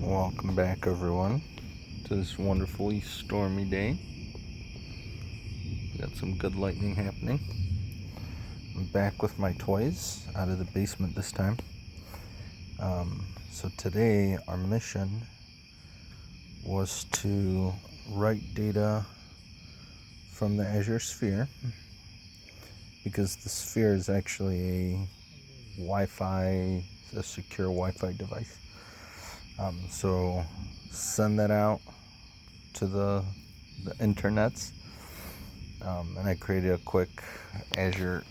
Welcome back, everyone, to this wonderfully stormy day. Got some good lightning happening. I'm back with my toys out of the basement this time. So today our mission was to write data from the Azure Sphere, because the Sphere is actually a secure Wi-Fi device. So send that out to the internets, and I created a quick Azure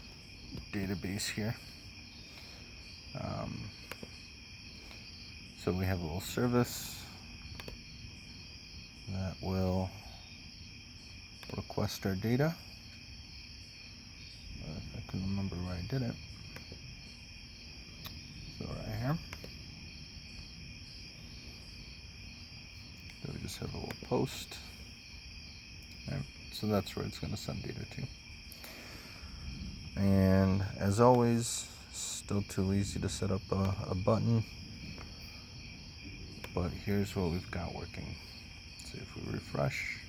database here. So we have a little service that will request our data. If I can remember where I did it. So right here. So we just have a little post. Right. So that's where it's going to send data to. And as always, still too lazy to set up a button. But here's what we've got working. See if we refresh,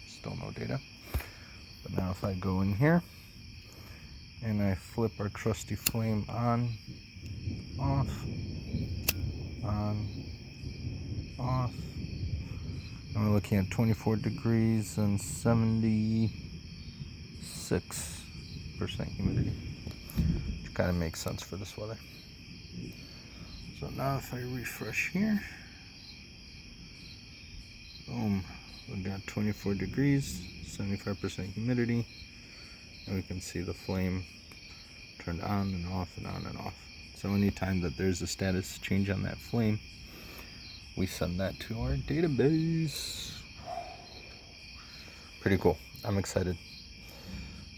still no data. But now if I go in here and I flip our trusty flame on, off, on, off, and we're looking at 24 degrees and 76% humidity, which kind of makes sense for this weather. So now if I refresh here, boom, we got 24 degrees, 75% humidity, and we can see the flame turned on and off and on and off. So anytime that there's a status change on that flame, we send that to our database. Pretty cool. I'm excited.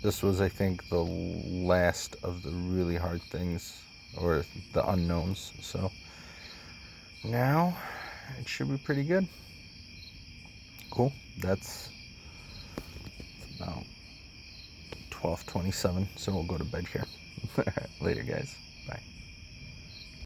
This was, I think, the last of the really hard things, or the unknowns. So now it should be pretty good. Cool. That's about 12:27, so we'll go to bed here. Later, guys. Bye.